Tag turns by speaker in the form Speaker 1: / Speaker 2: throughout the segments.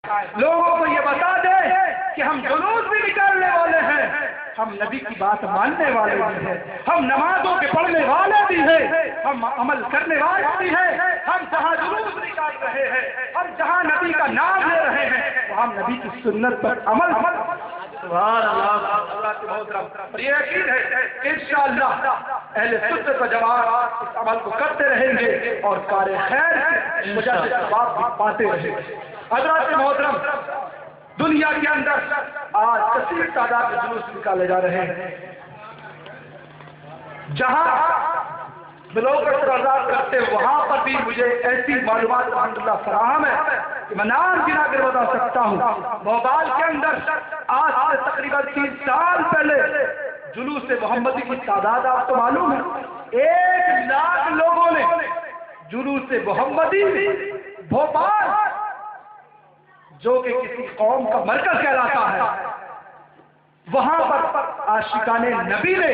Speaker 1: لوگوں کو یہ بتا دے کہ ہم جلوس بھی نکالنے والے ہیں، ہم نبی کی بات ماننے والے بھی ہیں، ہم نمازوں کے پڑھنے والے بھی ہیں، ہم عمل کرنے والے بھی ہیں، ہم جہاں جلوس نکال رہے ہیں، ہم جہاں نبی کا نام لے رہے ہیں، وہ ہم نبی کی سنت پر عمل سبحان اللہ اور یہ یقین ہے کہ انشاءاللہ اہل سنت و جماعت اس عمل کو کرتے رہیں گے اور کار خیر کی وجہ سے ثواب بھی پاتے رہیں گے۔ حضرات محترم، دنیا کے اندر آج کثیر تعداد میں جلوس نکالے جا رہے ہیں، جہاں لوگ آزاد کرتے وہاں پر بھی مجھے ایسی معلومات الحمدللہ فراہم ہے کہ میں نام گنا کر بتا سکتا ہوں۔ موبائل کے اندر آج سے تقریباً 3 سال پہلے جلوس محمدی کی تعداد آپ کو معلوم ہے 1 لاکھ لوگوں نے جلوس محمدی بھوپال، جو کہ کسی قوم کا مرکز کہلاتا ہے، وہاں پر عاشقان نبی نے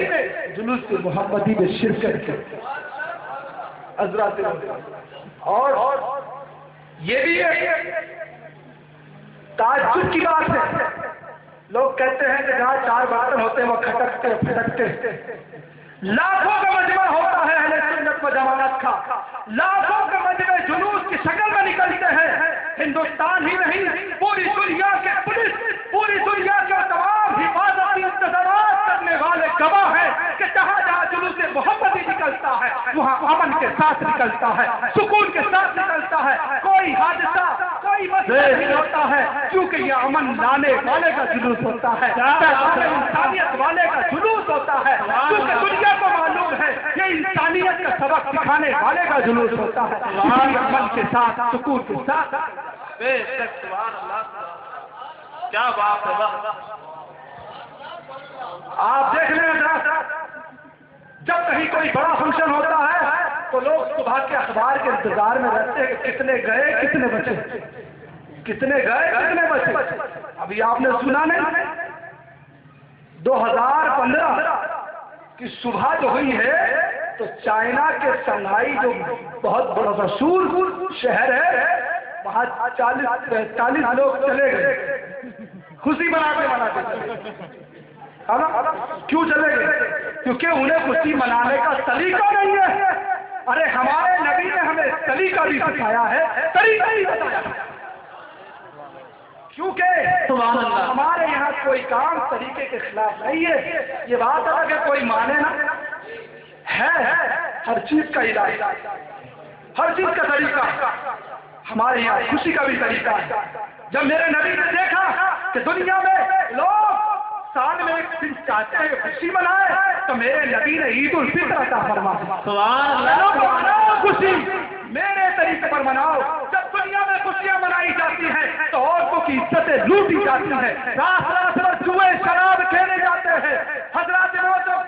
Speaker 1: جلوس محمدی میں شرکت کی۔ حضرات اور یہ بھی ایک تعجب کی بات ہے، لوگ کہتے ہیں کہ جہاں 4 برتن ہوتے ہیں وہ کھٹکتے پھٹکتے، لاکھوں کا مجمع ہوتا ہے اہل سنت و جماعت کا، لاکھوں کے مجمع جلوس کی شکل میں نکلتے ہیں۔ ہندوستان ہی نہیں، پوری دنیا کے پولیس، پوری دنیا کے تمام حفاظتی انتظامات کرنے والے گواہ ہیں کہ جہاں جہاں جلوس محمدی نکلتا ہے وہاں امن کے ساتھ نکلتا ہے، سکون کے ساتھ نکلتا ہے، کوئی حادثہ کوئی مسئلہ نہیں ہوتا ہے، کیونکہ یہ امن لانے والے کا جلوس ہوتا ہے، انسانیت والے کا جلوس ہوتا ہے، کیونکہ دنیا کو معلوم ہے یہ انسانیت کا سبق سکھانے والے کا جلوس ہوتا ہے، امن کے ساتھ سکون کے ساتھ۔ کیا بات ہے، آپ دیکھ لیں جب کہیں کوئی بڑا فنکشن ہوتا ہے تو لوگ صبح کے اخبار کے انتظار میں رہتے ہیں کہ کتنے گئے کتنے بچے، کتنے گئے کتنے بچے۔ ابھی آپ نے سنا نہیں 2015 کی صبح جو ہوئی ہے تو چائنا کے شنگھائی جو بہت بڑا مشہور شہر ہے وہاں 40 لوگ چلے گئے، خوشی مناتے کیوں چلے گئے؟ کیونکہ انہیں خوشی منانے کا طریقہ نہیں ہے۔ ارے ہمارے نبی نے ہمیں طریقہ بھی سکھایا ہے، طریقہ ہی بتایا، کیونکہ ہمارے یہاں کوئی کام طریقے کے خلاف نہیں ہے۔ یہ بات ہے کہ کوئی مانے نہ، ہے ہر چیز کا علاج، ہر چیز کا طریقہ، ہمارے یہاں خوشی کا بھی طریقہ ہے۔ جب میرے نبی نے دیکھا کہ دنیا میں لوگ سال میں 1 دن چاہتے ہیں خوشی منائے تو میرے نبی نے عید الفطر عطا فرمایا۔ سبحان اللہ، خوشی میرے طریقے پر مناؤ۔ جب دنیا میں خوشیاں منائی جاتی ہیں تو عورتوں کی عزتیں لوٹی جاتی ہیں، رات رات بھر جوئے شراب کھیلے جاتے ہیں۔ حضرات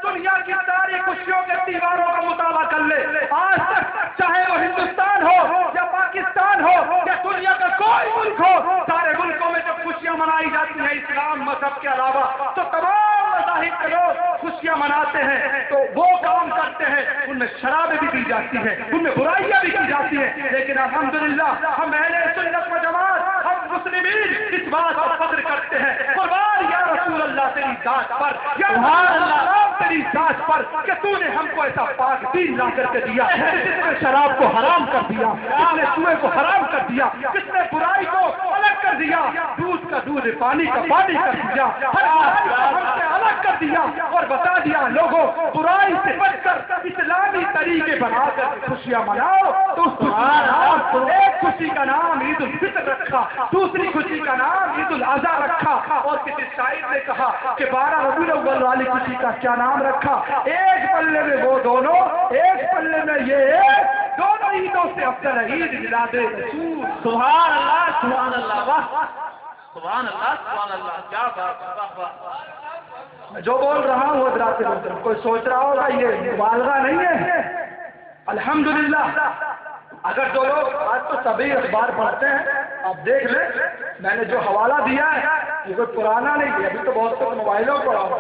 Speaker 1: دنیا کی ساری خوشیوں کے تہواروں کا مطالعہ کر لے، آج تک چاہے وہ ہندوستان ہو یا پاکستان ہو یا دنیا کا کوئی ملک ہو، سارے ملکوں میں جب خوشیاں منائی جاتی ہیں اسلام مذہب کے علاوہ تو تمام مذاہب کے لوگ خوشیاں مناتے ہیں تو وہ کام کرتے ہیں، ان میں شرابیں بھی پی جاتی ہیں، ان میں برائیاں بھی کی جاتی ہیں، لیکن الحمدللہ ہم اہل سنت و جماعت، ہم مسلمین اس بات پر فخر کرتے ہیں، قربان یا رسول اللہ تیری ذات پر، یا اللہ تیری ذات پر کہ تو نے ہم کو ایسا پاک دین لا کر کے دیا جس نے شراب کو حرام کر دیا، جس نے جوئے کو حرام کر دیا، جس نے برائی کو الگ کر دیا، دودھ کا دودھ پانی کا پانی کر دیا، ہر برائی کو ہم سے الگ کر دیا اور بتا دیا لوگوں برائی سے بچ کر اسلامی طریقے بنا کر خوشیاں مناؤ۔ تو اس خوشی کا نام، ایک خوشی کا نام عید الفطر رکھا، دوسری خوشی کا نام عید الاضحیٰ رکھا، اور کسی شاعر نے کہا کہ 12 ربیع الاول والی خوشی کا کیا نام رکھا؟ ایک پلے میں وہ دونوں، ایک پلے میں یہ دونوں عیدوں سے افضل عید میلاد رسول۔ سبحان اللہ، سبحان اللہ، واہ سبحان اللہ، سبحان اللہ، کیا بات۔ جو بول رہا ہوں حضرات محترم، کوئی سوچ رہا ہوگا یہ مبالغہ نہیں ہے، الحمدللہ۔ اگر جو لوگ آج تو سبھی اخبار پڑھتے ہیں، آپ دیکھ لیں میں نے جو حوالہ دیا ہے یہ کوئی پرانا نہیں ہے، ابھی تو بہت سے موبائلوں پڑھا ہوں،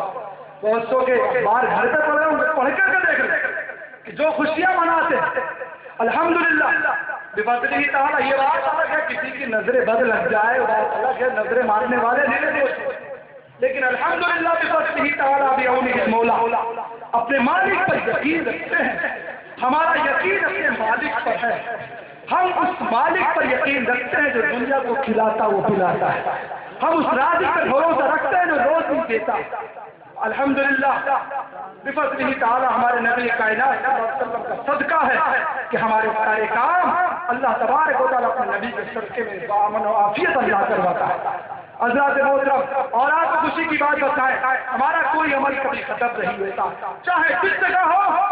Speaker 1: بہت سو کے اخبار گھر پہ پڑھے ہوں، پڑھ کر کے دیکھ لیں کہ جو خوشیاں مناتے ہیں الحمدللہ بفضلہ تعالی، یہ بات الگ ہے کسی کی نظر بد لگ جائے، بات الگ ہے، نظریں مارنے والے نہیں لوگ، لیکن الحمدللہ بفضلہ تعالی بعونہ المولا اپنے مالک پر یقین رکھتے ہیں، ہمارا یقین اپنے مالک پر ہے، ہم اس مالک پر یقین رکھتے ہیں جو دنیا کو کھلاتا وہ پلاتا ہے، ہم اس رازق پر بھروسہ رکھتے ہیں جو روزی دیتا ہے۔ الحمدللہ بفضلہ تعالی ہمارے نبی کائنات صلی اللہ علیہ وسلم کا صدقہ ہے کہ ہمارے سارے کام اللہ تبارک و تعالیٰ اپنے نبی کے صدقے میں بامن و عافیت اللہ کرواتا ہے۔ حضرات محترم، اور آپ کو خوشی کی بات بتائیں، ہمارا کوئی عمل کبھی ختم نہیں ہوتا، چاہے جس جگہ ہو،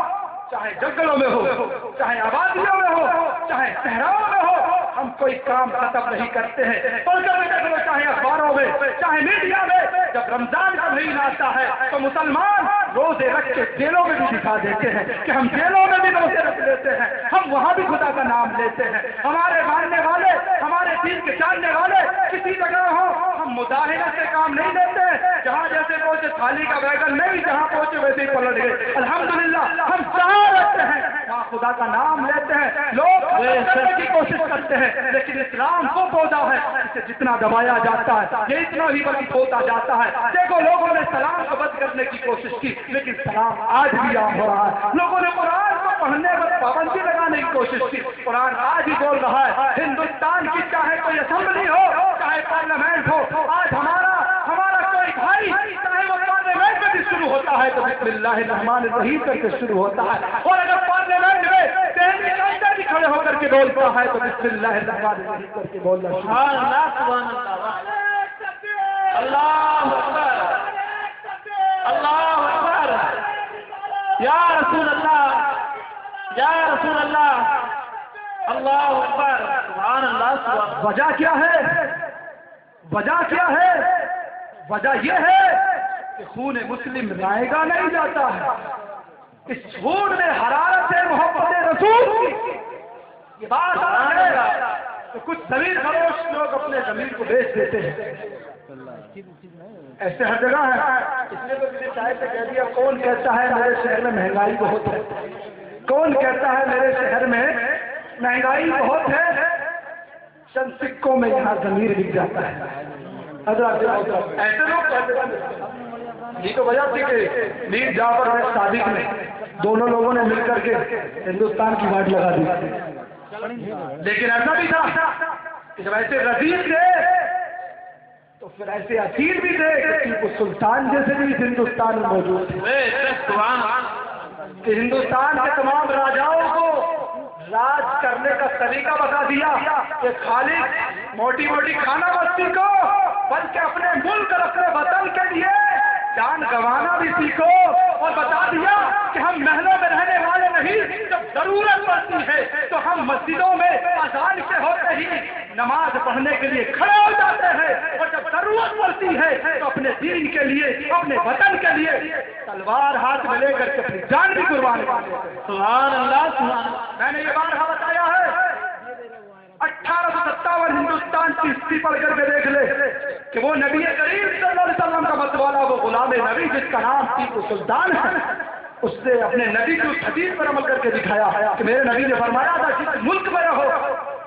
Speaker 1: چاہے جنگلوں میں ہو، چاہے آبادیوں میں ہو، چاہے صحراؤں میں ہو، ہم کوئی کام ختم نہیں کرتے ہیں۔ پڑھ کر دیکھ لو، چاہے اخباروں میں، چاہے میڈیا میں، جب رمضان کا مہینہ آتا ہے تو مسلمان روزے رکھ کے جیلوں میں بھی دکھا دیتے ہیں کہ ہم جیلوں میں بھی روزے رکھ لیتے ہیں، ہم وہاں بھی خدا کا نام لیتے ہیں۔ ہمارے ماننے والے، ہمارے دین کے جاننے والے کسی جگہ ہو، ہم مداہنت سے کام نہیں لیتے ہیں، جہاں جیسے پہنچے تھالی کا بیگن نہیں، جہاں پہنچے ویسے ہی پلٹ گئے۔ الحمدللہ ہم جہاں رہتے ہیں وہاں خدا کا نام لیتے ہیں، لوگ کرنے کی کوشش کرتے ہیں، لیکن اسلام وہ پودا ہے اسے جتنا دبایا جاتا ہے یہ اتنا ہی بلند ہوتا جاتا ہے۔ دیکھو لوگوں نے سلام کو بند کرنے کی کوشش کی، لیکن سلام آج بھی عام ہو رہا ہے۔ لوگوں نے قرآن کو پڑھنے پر پابندی لگانے کی کوشش کی، قرآن آج بھی بول رہا ہے۔ ہندوستان کی چاہے کوئی اسمبلی ہو، چاہے پارلیمنٹ ہو، آج ہمارا کوئی بھائی چاہے وہ پارلیمنٹ میں بھی شروع ہوتا ہے تو بسم اللہ الرحمن الرحیم کر کے شروع ہوتا ہے، اور اگر پارلیمنٹ میں دہلی کا بھی کھڑے ہو کر کے بولتا ہے تو بسم اللہ الرحمن الرحیم کر کے بولنا شروع۔
Speaker 2: سبحان اللہ، سبحان اللہ، اللہ اکبر، اللہ اکبر، یا رسول اللہ، یا رسول اللہ، اللہ اکبر، سبحان اللہ، سبحان اللہ۔
Speaker 1: وجہ کیا ہے؟ وجہ کیا ہے؟ وجہ یہ ہے کہ خون مسلم رائے گا نہیں جاتا ہے، اس خون میں حرارت ہے محبت رسول کی۔ یہ بات ہے کہ کچھ ضمیر فروش لوگ اپنے ضمیر کو بیچ دیتے ہیں، ایسے ہر جگہ ہے۔ اس نے تو کسی شاعر سے کہہ دیا، کون کہتا ہے میرے شہر میں مہنگائی بہت ہے، کون کہتا ہے میرے شہر میں مہنگائی بہت ہے، چند سکوں میں یہاں ضمیر بک جاتا ہے۔ حضرات ایسے لوگ کہتے ہیں، یہ تو وجہ تھی کہ میر جعفر اور صادق نے دونوں لوگوں نے مل کر کے ہندوستان کی واٹ لگا دی، لیکن ایسا بھی تھا کہ جب ایسے رزیل تھے تو پھر ایسے اصیل بھی تھے کہ ٹیپو سلطان جیسے بھی ہندوستان میں موجود تھے، کہ ہندوستان کے تمام راجاؤں کو راج کرنے کا طریقہ بتا دیا کہ خالی موٹی موٹی کھانا مت سیکھو، بلکہ اپنے ملک اور اپنے وطن کے لیے جان گنوانا بھی سیکھو، اور بتا دیا کہ ہم محلوں میں رہنے والے نہیں، جب ضرورت پڑتی ہے تو ہم مسجدوں میں اذان کے ہوتے ہی نماز پڑھنے کے لیے کھڑے ہو جاتے ہیں، اور جب ضرورت پڑتی ہے تو اپنے دین کے لیے، اپنے وطن کے لیے تلوار ہاتھ میں لے کر کے اپنی جان بھی قربان کر دیتے ہیں۔
Speaker 2: سبحان اللہ، سبحان اللہ۔
Speaker 1: میں نے یہ بارہا بتایا ہے، 1857 ہندوستان کی ہسٹری پڑھ کر کے دیکھ لے کہ وہ نبی کریم صلی اللہ علیہ وسلم کا متوالا، وہ غلام نبی جس کا نام ٹیپو سلطان ہے، اس نے اپنے نبی کی اس حدیث پر عمل کر کے دکھایا کہ میرے نبی نے فرمایا تھا جس ملک میں رہو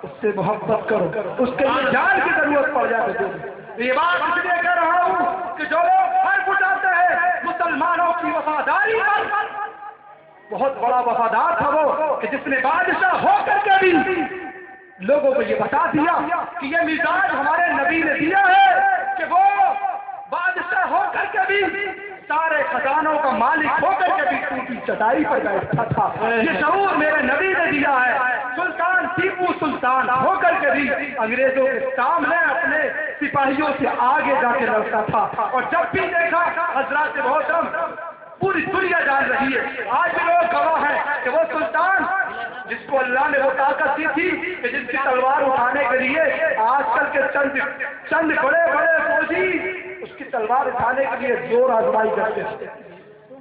Speaker 1: اس سے محبت کرو، اس کے لیے جان کی ضرورت پڑ جائے تو یہ بات اس لیے کہہ رہا ہوں کہ جو لوگ فرق اٹھاتے ہیں مسلمانوں کی وفاداری پر، بہت بڑا وفادار تھا وہ کہ جس نے بادشاہ ہو کر کے بھی لوگوں کو یہ بتا دیا کہ یہ مزاج ہمارے نبی نے دیا ہے کہ وہ بادشاہ ہو کر کے بھی سارے خزانوں کا مالک ہو کر کے بھی ٹوٹی چٹائی پر بیٹھتا تھا۔ یہ شعور میرے نبی نے دیا ہے۔ سلطان ٹیپو سلطان ہو کر کے بھی انگریزوں کے سامنے اپنے سپاہیوں سے آگے جا کے لڑتا تھا، اور جب بھی دیکھا حضرات محترم پوری دنیا جان رہی ہے، آج بھی لوگ گواہ ہیں کہ وہ سلطان جس کو اللہ نے وہ طاقت دی تھی کہ جس کی تلوار اٹھانے کے لیے آج کل کے چند بڑے بڑے فوجی اس کی تلوار اٹھانے کے لیے زور آزمائی کرتے تھے،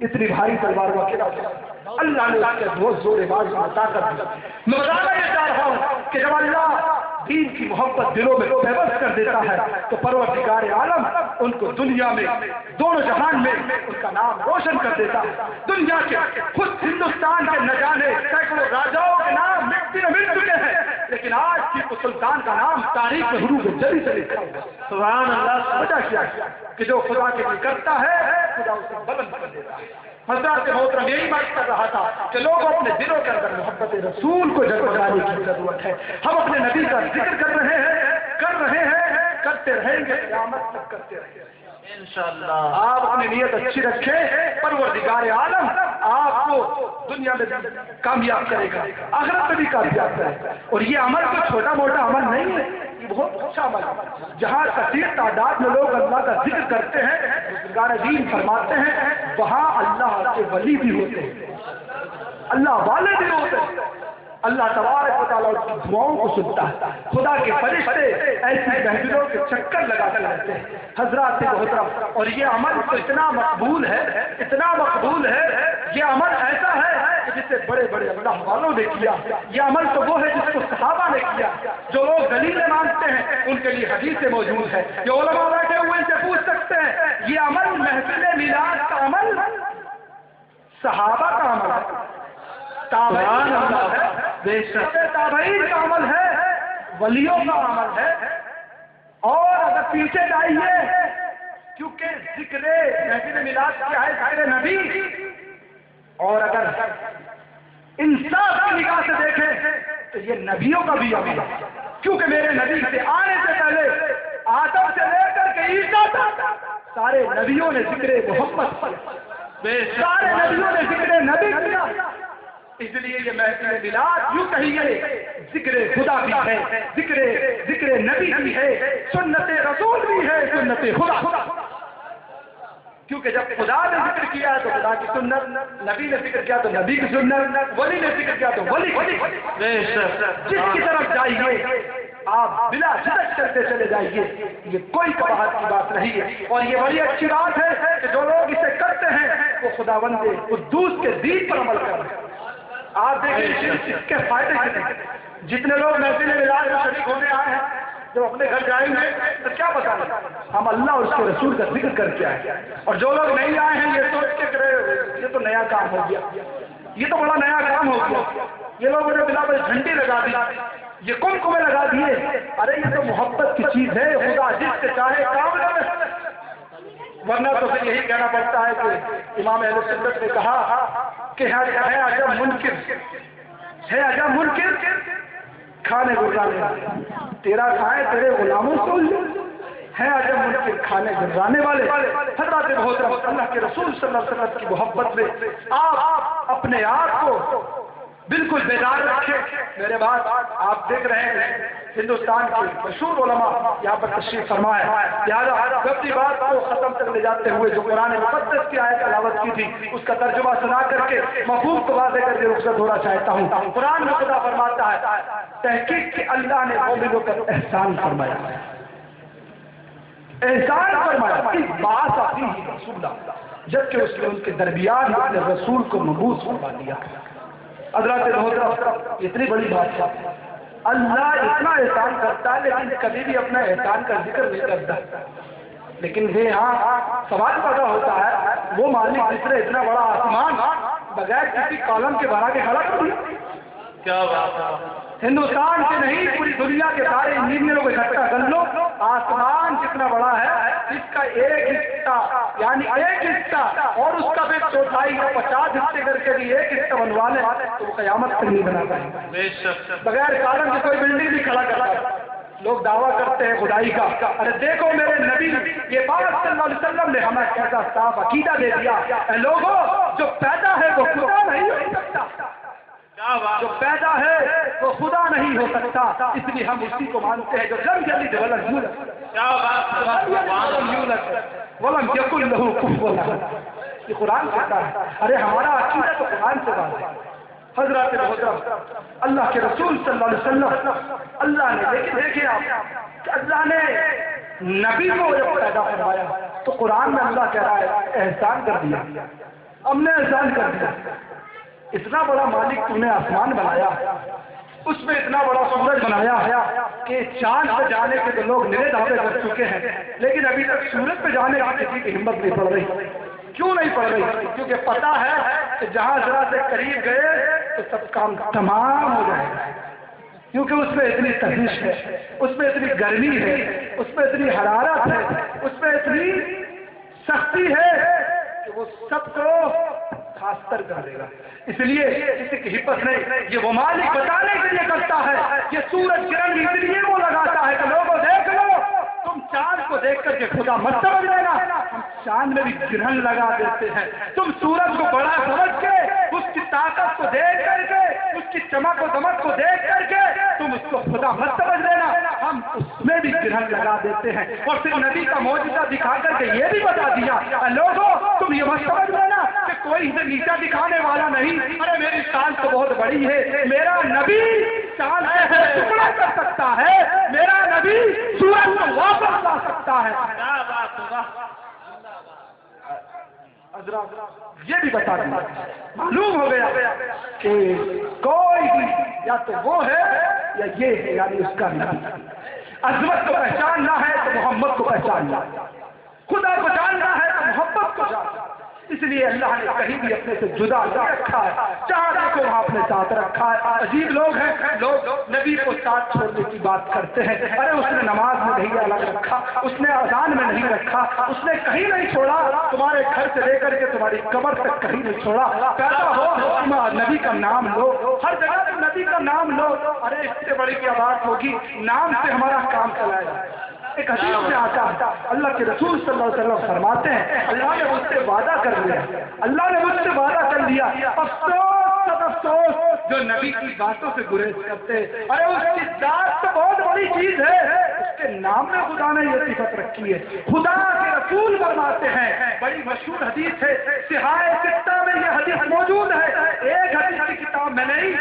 Speaker 1: اتنی بھاری تلوار وہ اکیلا تھا، اللہ نے اس کے بہت زور باز میں طاقت دی۔ میں بتانا یہ چاہ رہا ہوں کہ جب اللہ دین کی محبت دلوں میں پیوست کر دیتا ہے تو پروردگار عالم ان کو دنیا میں دونوں جہان میں ان کا نام روشن کر دیتا ہے. دنیا کے خود ہندوستان کے نہ جانے سینکڑوں راجاؤں کے نام مٹی میں مل چکے ہیں لیکن آج ٹیپو سلطان کا نام تاریخ میں حروف جلی سے لکھا ہوا ہے.
Speaker 2: سبحان اللہ.
Speaker 1: وجہ کیا ہے کہ جو خدا کے لیے کرتا ہے خدا اسے بلند کر دیتا ہے. حضرت محترم یہی بات کر رہا تھا کہ لوگوں اپنے دلوں کے اندر محبت رسول کو جگمگانے کی ضرورت ہے. ہم اپنے نبی کا ذکر کر رہے ہیں کرتے رہیں گے قیامت تک کرتے رہیں گے
Speaker 2: انشاءاللہ.
Speaker 1: آپ اپنی نیت اچھی رکھیں پروردگار عالم آپ کو دنیا میں کامیاب کرے گا آخرت میں بھی کامیاب کرے گا. اور یہ عمل کوئی چھوٹا موٹا عمل نہیں ہے یہ بہت اچھا عمل ہے. جہاں کثیر تعداد میں لوگ اللہ کا ذکر کرتے ہیں بزرگان دین فرماتے ہیں وہاں اللہ کے ولی بھی ہوتے ہیں اللہ والے بھی ہوتے ہیں. اللہ تبارک و تعالیٰ کی دعاؤں کو سنتا ہے. خدا کے فرشتے ایسی محفلوں کے چکر لگاتے رہتے ہیں حضرات محترم. اور یہ عمل تو اتنا مقبول ہے یہ عمل ایسا ہے کہ جسے بڑے بڑے اللہ والوں نے کیا. یہ عمل تو وہ ہے جس کو صحابہ نے کیا. جو لوگ دلیل مانتے ہیں ان کے لیے حدیث موجود ہے. جو علماء بیٹھے ہوئے ان سے پوچھ سکتے ہیں یہ عمل محفل میلاد کا عمل صحابہ کا عمل ہے تابعین کا عمل ہے تابعین کا عمل ہے ولیوں کا عمل ہے. اور اگر پیچھے جائیے کیونکہ ذکر محفل میلاد کیا ہے ذکر نبی اور اگر انصاف کی نگاہ سے دیکھیں تو یہ نبیوں کا بھی عمل ہے. کیونکہ میرے نبی سے آنے سے پہلے آدم سے لے کر کے عیسیٰ تک سارے نبیوں نے ذکر محمد کیا سارے نبیوں نے ذکر نبی کیا. اس لیے یہ محفل میلاد یوں کہیے ذکر خدا بھی ہے ذکر نبی بھی ہے سنت رسول بھی ہے سنت خدا. کیونکہ جب خدا نے ذکر کیا تو خدا کی سنت نبی نے ذکر کیا تو نبی کی سنت ولی نے ذکر کیا تو ولی جس کی طرف جائیے آپ بلا جھجک چلتے چلے جائیے. یہ کوئی قباحت کی بات نہیں ہے اور یہ بڑی اچھی بات ہے کہ جو لوگ اسے کرتے ہیں وہ خداوند قدوس کے دین پر عمل کر رہے ہیں. آپ دیکھیں اس کے فائدے کتنے جتنے لوگ محفل میلاد میں شریک ہونے آئے ہیں جب اپنے گھر جائیں گے تو کیا بتائیں ہم اللہ اور اس کے رسول کا ذکر کر کے آئے. اور جو لوگ نہیں آئے ہیں یہ سوچ کے کرے یہ تو نیا کام ہو گیا یہ تو بڑا نیا کام ہو گیا یہ لوگوں نے بلا بل جھنڈی لگا دی یہ کمکمے لگا دیے. ارے یہ تو محبت کی چیز ہے خدا جس سے چاہے کام کرے. ورنہ تو پھر یہی کہنا پڑتا ہے کہ امام اہل سنت نے کہا کہ ہے عجب منکر کھانے گزرانے تیرا کھائے تیرے غلاموں کو ہے عجب منکر کھانے گزرانے والے. حضرات محترم اللہ کے رسول صلی اللہ علیہ وسلم کی محبت میں آپ اپنے آپ کو بالکل بیدار رکھیں. میرے بات آپ دیکھ رہے ہیں ہندوستان کے مشہور علماء یہاں پر تشریف فرمائے لہٰذا اپنی بات کو ختم تک لے جاتے ہوئے جو قرآن مقدس کی آیت تلاوت کی تھی اس کا ترجمہ سنا کر کے مفہوم کو واضح کر کے رخصت ہونا چاہتا ہوں. قرآن میں خدا فرماتا ہے تحقیق کہ اللہ نے مومنوں پر احسان فرمایا بات آتی ہے رسول جبکہ اس نے ان کے درمیان اپنے رسول کو مبعوث فرما دیا. حضرات محترم اتنی بڑی بات ہے اللہ اتنا احسان کرتا ہے لیکن کبھی بھی اپنا احسان کا ذکر نہیں کرتا. لیکن ہاں سوال پیدا ہوتا ہے وہ مالک جس نے اتنا بڑا آسمان بغیر کسی کالم کے بنا کے کھڑا کر دیا.
Speaker 2: کیا بات ہے.
Speaker 1: ہندوستان کے نہیں پوری دنیا کے سارے انجینئروں کو اکٹھا کر لو آسمان جتنا بڑا ہے اس کا ایک حصہ یعنی ایک حصہ اور اس کا بھی چوتھائی یا 50 حصے کر کے بھی ایک حصہ بنوا لے تو وہ قیامت تک نہیں بنا پائے گا. بغیر کالم کی کوئی بلڈنگ نہیں کھڑا کرتا. لوگ دعویٰ کرتے ہیں خدائی کا. ارے دیکھو میرے نبی یہ بات صلی اللہ علیہ وسلم نے ہمیں کیسا صاف عقیدہ دے دیا. اے لوگوں جو پیدا ہے وہ خدا نہیں ہو سکتا جو پیدا ہے وہ خدا نہیں ہو سکتا. اس لیے ہم اسی کو مانتے ہیں جو لم یلد ولم یولد ولم یکن لہ کفوا احد. یہ قرآن کہتا ہے. ارے ہمارا عقیدہ تو قرآن سے بات ہے. حضرات محترم اللہ کے رسول صلی اللہ علیہ وسلم اللہ نے لیکن دیکھیں آپ کہ اللہ نے نبی کو جب پیدا فرمایا تو قرآن میں اللہ کہہ رہا ہے احسان کر دیا ہم نے احسان کر دیا. اتنا بڑا مالک تم نے آسمان بنایا اس میں اتنا بڑا سورج بنایا ہے کہ چاند پہ جانے کے تو لوگ نرے دعوے کر چکے ہیں، لیکن ابھی تک سورج پہ جانے کی کسی کی ہمت نہیں پڑ رہی۔ کیوں نہیں پڑ رہی؟ کیونکہ پتا ہے کہ جہاں ذرا سے قریب گئے تو سب کام تمام ہو جائے گا، کیونکہ اس میں اتنی تپش ہے، اس میں اتنی گرمی ہے، اس میں اتنی حرارت ہے، اس میں اتنی سختی ہے کہ وہ سب کو خاصتر کر دے گا۔ اس لیے کسی کی ہمت نہیں، یہ وہ مالک بتانے کے لیے کرتا ہے، یہ سورج گرہن اس لیے وہ لگاتا ہے کہ لوگوں دیکھ لو، تم چاند کو دیکھ کر کے خدا مت سمجھ لینا، ہم چاند میں بھی گرہن لگا دیتے ہیں۔ تم سورج کو بڑا سمجھ کے، اس کی طاقت کو دیکھ کر کے، اس کی چمک و دمک کو دیکھ کر کے تم اس کو خدا مت سمجھ لینا، ہم اس میں بھی گرہن لگا دیتے ہیں۔ اور پھر نبی کا معجزہ دکھا کر کے یہ بھی بتا دیا، لوگوں تم یہ مت سمجھ لینا کہ کوئی اسے نیچا دکھانے والا نہیں، ارے میری شان تو بہت بڑی ہے، میرا نبی چاند سے ٹکڑا کر سکتا ہے، میرا نبی سورج کو واپس لا سکتا ہے۔ یہ بھی بتا دیا، معلوم ہو گیا کہ کوئی بھی یا تو وہ ہے یا یہ ہے، یعنی اس کا نبی۔ عظمت کو پہچاننا ہے تو محمد کو پہچاننا، خدا کو جاننا ہے تو محبت کو جاننا۔ اس لیے اللہ نے کہیں بھی اپنے سے جدا نہیں رکھا ہے، جہاں دیکھو وہاں اپنے ساتھ رکھا ہے۔ عجیب لوگ ہیں، لوگ نبی کو ساتھ چھوڑنے کی بات کرتے ہیں، ارے اس نے نماز میں نہیں الگ رکھا، اس نے اذان میں نہیں رکھا، اس نے کہیں نہیں چھوڑا، تمہارے گھر سے لے کر کے تمہاری قبر تک کہیں نہیں چھوڑا۔ پیدا ہو نبی کا نام لو، ہر جگہ تم نبی کا نام لو، ارے اس سے بڑی کیا بات ہوگی، نام سے ہمارا کام چلائے گا۔ ایک حدیث میں آتا ہے، اللہ کے رسول صلی اللہ علیہ وسلم فرماتے ہیں، اللہ نے مجھ سے وعدہ کر لیا، اللہ نے مجھ سے وعدہ کر لیا، افسوس سب افسوس جو نبی کی باتوں سے گریز کرتے ہیں۔ ارے اس کی ذات تو بہت بڑی چیز ہے، اس کے نام میں خدا نے یہ صفت رکھی ہے۔ خدا کے رسول فرماتے ہیں، بڑی مشہور حدیث ہے، صحاح ستہ میں یہ حدیث موجود ہے، ایک حدیث کی کتاب میں نہیں،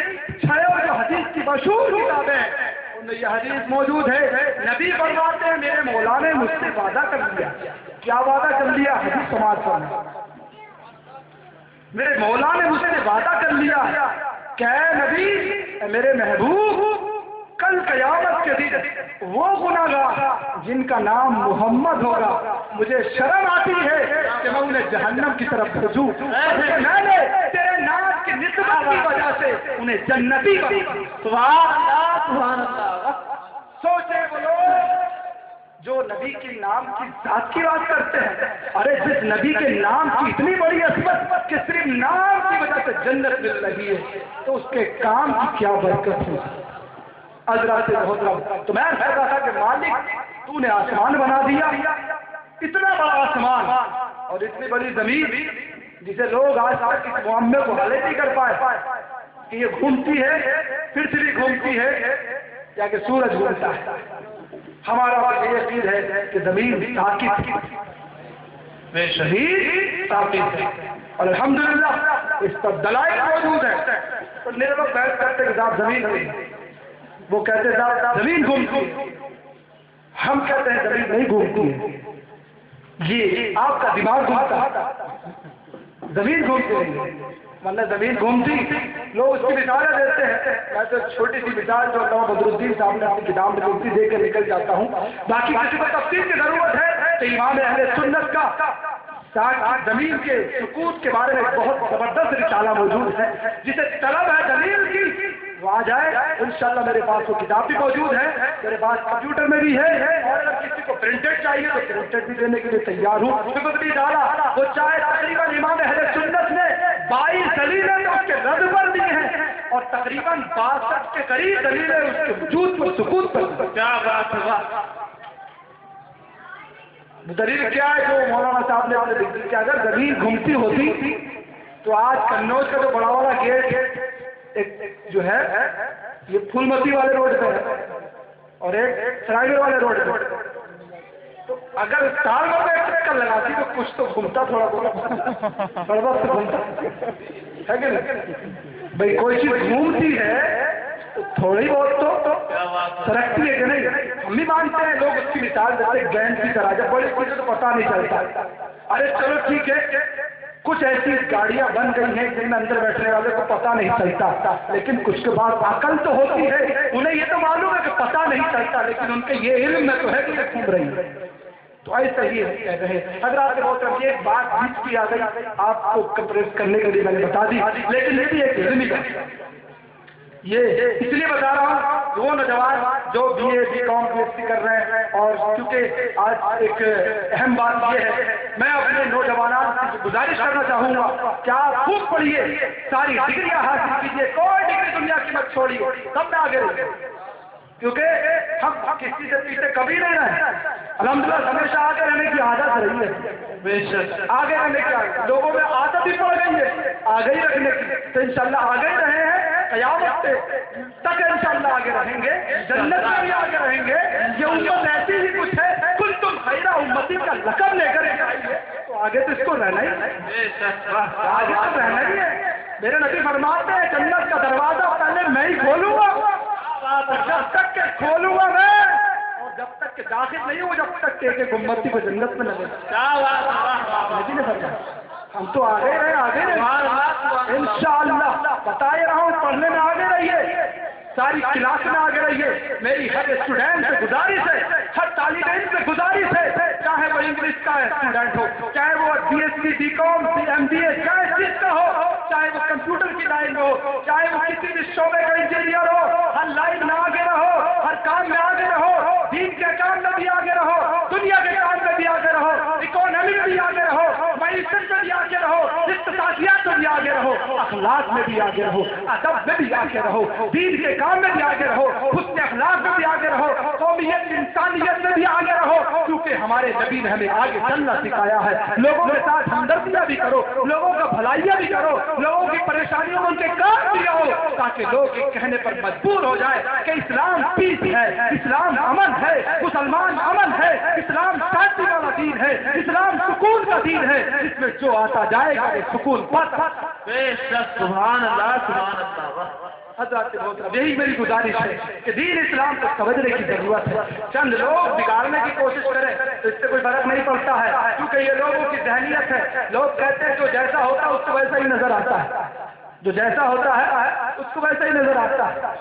Speaker 1: 6 جو حدیث کی مشہور کتابیں ان میں یہ حدیث موجود ہے۔ نبی فرماتے ہیں میرے مولا نے مجھ سے وعدہ کر لیا۔ کیا وعدہ کر لیا؟ حدیث سماعت کرنا۔ میرے مولا نے مجھ سے وعدہ کر لیا کہ اے نبی، اے میرے محبوب، کل قیامت کے دن وہ گناہگار جن کا نام محمد ہوگا، مجھے شرم آتی ہے کہ میں انہیں جہنم کی طرف بھیجوں، میں نے تیرے نام کی نسبت کی وجہ سے انہیں جنتی بنا۔ سبحان اللہ، سبحان اللہ۔ سوچے وہ لوگ جو نبی کے نام کی ذات کی بات کرتے ہیں، ارے جس نبی کے نام کی اتنی بڑی عظمت کہ صرف نام کی وجہ سے جنت مل رہی ہے، تو اس کے کام کی کیا برکت ہے۔ حضرات محترم، تو میں کہہ رہا تھا کہ مالک تو نے آسمان بنا دیا، اتنا بڑا آسمان اور اتنی بڑی زمین جسے لوگ آج تک اس معاملے کو حل نہیں کر پائے کہ یہ گھومتی ہے، پرتھوی گھومتی ہے یا کہ سورج گھومتا ہے۔ ہمارا یہ یقین ہے کہ زمین ثابت میں شہید ثابت ہے، اور الحمدللہ اس پر دلائل موجود ہیں۔ تو میرے لوگ بحث کرتے کہ صاحب زمین نہیں، وہ کہتے صاحب زمین گھومتی ہے، ہم کہتے ہیں زمین نہیں گھومتی ہے، یہ آپ کا دماغ گھومتا ہے، زمین گھومتی نہیں، ورنہ زمین گھومتی لوگ اس کی مثالیں دیتے ہیں۔ میں تو چھوٹی سی مثال جو علامہ بدر الدین صاحب نے اپنی کتاب میں گھومتی دے کے نکل جاتا ہوں، باقی کسی کو تفصیل کی ضرورت ہے تو امام اہل سنت کا زمین کے سکوت کے بارے میں بہت زبردست رسالہ موجود ہے، جسے طلب ہے دلیل کی وہ آ جائے انشاءاللہ۔ میرے پاس وہ کتاب بھی موجود ہے، میرے پاس کمپیوٹر میں بھی ہے، اور اگر کسی کو پرنٹڈ چاہیے تو پرنٹڈ بھی دینے کے لیے تیار ہوں۔ فقط بھی ڈالا وہ چاہے تقریباً امام اہل سنت نے 22 دلیلیں تو اس کے رد پر دی ہیں، اور تقریباً 62 کے قریب دلیلیں اس کے وجود پر سکوت پر۔ کیا بات ہے! دلیل کیا ہے جو مولانا صاحب نے لکھ دی کہ اگر زمین گھومتی ہوتی تو آج قنوج کا جو بڑا والا گیٹ ایک جو ہے یہ پھول متی والے روڈ پہ ہے اور ایک سرائیور والے روڈ پہ، تو اگر سال میں ایک چکر لگاتی تو کچھ تو گھومتا، تھوڑا بہت بڑا وقت گھومتا ہے کہ نہیں بھائی؟ کوئی چیز گھومتی ہے تو تھوڑی بہت تو سرکتی ہے کہ نہیں؟ ہم بھی مانتے ہیں، لوگ اس کی مثال دیتے گینڈ کی طرح، جب بڑی چیزیں تو پتہ نہیں چلتا۔ ارے چلو ٹھیک ہے، کچھ ایسی گاڑیاں بن گئی ہیں جن میں اندر بیٹھنے والے کو پتہ نہیں چلتا، لیکن کچھ کے بعد عقل تو ہوتی ہے، انہیں یہ تو معلوم ہے کہ پتہ نہیں چلتا، لیکن ان کے یہ علم میں تو ہے کہ یہ گھوم رہی ہے۔ تو ایسا ہی کہہ رہے حضرات محترم، یہ ایک بات بیچ کی آ گئی، آپ کو کمپریس کرنے کے لیے میں نے بتا دی، لیکن یہ بھی ایک علمی بات ہے۔ یہ اس لیے بتا رہا ہوں کہ وہ نوجوان جو B A B com P H D کر رہے ہیں، اور کیونکہ آج ایک اہم بات یہ ہے، میں اپنے نوجوانوں سے گزارش کرنا چاہوں گا کہ آپ خوب پڑھیے، ساری ڈگریاں حاصل کیجیے، کوئی ڈگری دنیا کی مت چھوڑیے، سب میں آگے رہیے، کیونکہ ہم کسی سے پیچھے کبھی نہیں رہے، الحمدللہ ہمیشہ آگے رہنے کی عادت رہی ہے، بے شک آگے رہنے کی عادت لوگوں میں عادت ہی پڑ گئی ہے آگے ہی رکھنے کی، تو انشاءاللہ آگے ہی رہے ہیں، قیامت تک انشاءاللہ آگے رہیں گے، جنت میں بھی آگے رہیں گے۔ یہ امت ایسی ہی کچھ ہے، کنتم خیر امتی کا لقب لے کر آئیے، تو آگے تو اس کو رہنا ہی ہے، آگے تو رہنا ہی ہے۔ میرے نبی فرماتے ہیں جنت کا دروازہ پہلے میں ہی کھولوں گا، جب تک کہ کھولوں گا میں، اور جب تک کہ داخل نہیں ہوں جب تک کہ ایک امتی کو جنت میں نہ لے۔ نبی نے فرمایا ہم تو آگے رہے، آگے رہے انشاءاللہ، بتا رہا ہوں پڑھنے میں آگے رہیے، ساری کلاس میں آگے رہیے۔ میری ہر اسٹوڈنٹ سے گزارش ہے، ہر طالب علم سے گزارش ہے، چاہے وہ انگلش کا اسٹوڈنٹ ہو، چاہے وہ بی ایس سی بی کام ایم بی اے چاہے جس کا ہو، چاہے وہ کمپیوٹر کی لائن میں ہو، چاہے وہ کسی بھی شعبے کا انجینئر ہو، ہر لائن میں آگے رہو، ہر کام میں آگے رہو، دین کے کام میں بھی آگے رہو، دنیا کے کام میں بھی آگے رہو، اکانومی میں بھی آگے رہو، معیشت میں بھی آگے رہو، اقتصادیات میں بھی آگے رہو، اخلاق میں بھی آگے رہو، ادب میں بھی آگے رہو، دین کے کام میں بھی آگے رہو، حسن اخلاق میں بھی آگے رہو، قومیت انسانیت میں بھی آگے رہو، کیونکہ ہمارے نبی نے ہمیں آگے چلنا سکھایا ہے۔ لوگوں کے ساتھ ہمدردیاں بھی کرو، لوگوں کا بھلائیاں بھی کرو، لوگوں کی پریشانیوں میں ان کے کام بھی آؤ، تاکہ لوگ یہ کہنے پر مجبور ہو جائے کہ اسلام پیس ہے، اسلام امن ہے، مسلمان امن ہے، اسلام شانتی والا دین ہے، اسلام سکون کا دین ہے، جس میں جو آتا جائے گا وہ سکون پاتا۔
Speaker 2: بے شک سبحان اللہ سبحان اللہ۔
Speaker 1: حضرات محترم، یہی میری گزارش ہے کہ دین اسلام کو سمجھنے کی ضرورت ہے۔ چند لوگ بگاڑنے کی کوشش کریں تو اس سے کوئی فرق نہیں پڑتا ہے، کیونکہ یہ لوگوں کی ذہنیت ہے۔ لوگ کہتے ہیں جو جیسا ہوتا ہے اس کو ویسا ہی نظر آتا ہے، جو جیسا ہوتا ہے اس کو ویسا ہی نظر آتا ہے۔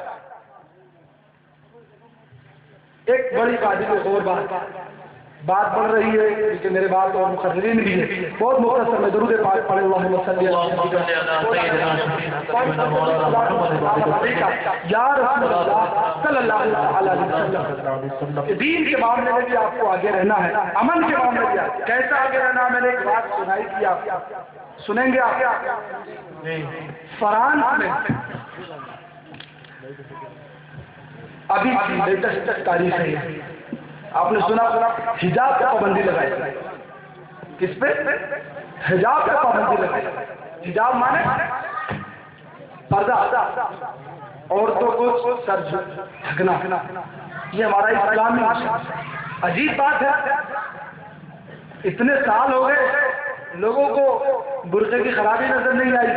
Speaker 1: ایک بڑی قابل غور بات بڑھ رہی ہے، کیونکہ میرے بات اور مقررین بھی ہے، بہت مختصر میں درود پاک پڑھے اللہم صلی یا رسول اللہ صلی اللہ علیہ وسلم۔ دین کے معاملے میں بھی آپ کو آگے رہنا ہے، امن کے معاملے میں بھی کیسا آگے رہنا ہے۔ میں نے ایک بات سنائی تھی، آپ سنیں گے؟ آپ فرانس میں ابھی لیٹسٹ تاریخ ہے، آپ نے سنا حجاب پہ پابندی لگائی، کس پہ؟ حجاب پہ پابندی لگائی۔ حجاب مانے پردہ، عورتوں کو سر ڈھکنا، یہ ہمارا اسلامی عجیب بات ہے۔ اتنے سال ہو گئے لوگوں کو برقعے کی خرابی نظر نہیں آئی،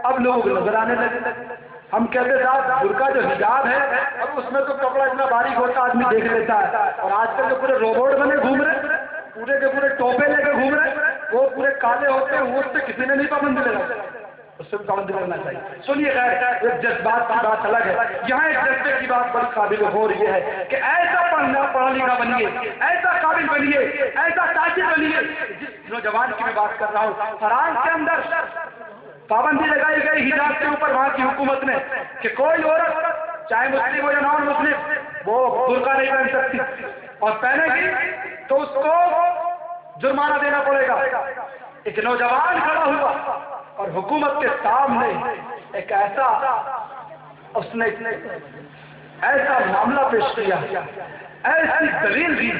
Speaker 1: اب لوگوں کو نظر آنے لگے۔ ہم کہتے صاحب برقع جو حجاب ہے، اب اس میں تو کپڑا اتنا باریک ہوتا آدمی دیکھ لیتا ہے، اور آج کل جو پورے روبوٹ بنے گھوم رہے، پورے کے پورے ٹوپے لے کے گھوم رہے، وہ پورے کالے ہوتے ہیں، وہ اس پہ کسی نے نہیں پابندی لگائی، اس سے بھی پابندی لگنا چاہیے۔ سنیے خیر، ایک جذبات کی بات الگ ہے، یہاں ایک جذبے کی بات بڑی قابل غور یہ ہے کہ ایسا پڑھا لکھا بنیے، ایسا قابل بنیے، ایسا تاجر بنیے۔ جس نوجوان کی میں بات کر رہا ہوں، فرانس کے اندر پابندی لگائی گئی حجاب کے اوپر وہاں کی حکومت نے کہ کوئی عورت چاہے مسلم ہو یا نان مسلم وہ برقع نہیں پہن سکتی، اور پہنے گی تو اس کو جرمانہ دینا پڑے گا۔ ایک نوجوان کھڑا ہوا اور حکومت کے سامنے ایک ایسا اس نے ایسا معاملہ پیش کیا، ایسی دلیل دی،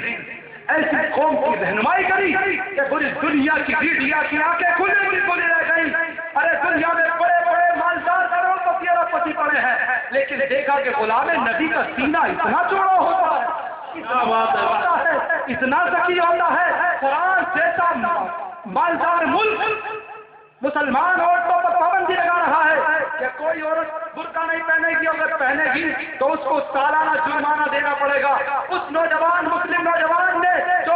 Speaker 1: ایسی قوم کی رہنمائی کری کہ پوری دنیا کی میڈیا کی آنکھیں کھلی رہ گئی۔ ارے دنیا میں بڑے بڑے مالدار کروڑپتی اربپتی پڑے ہیں، لیکن دیکھا کہ غلام نبی کا سینہ اتنا چوڑا ہوتا ہے، اتنا ذکی ہوتا ہے۔ فرانس جیسا مالدار ملک مسلمان عورتوں پر پابندی لگا رہا ہے کہ کوئی عورت برقع نہیں پہنے گی، اگر پہنے گی تو اس کو سالانہ جرمانہ دینا پڑے گا۔ اس نوجوان مسلم نوجوان نے جو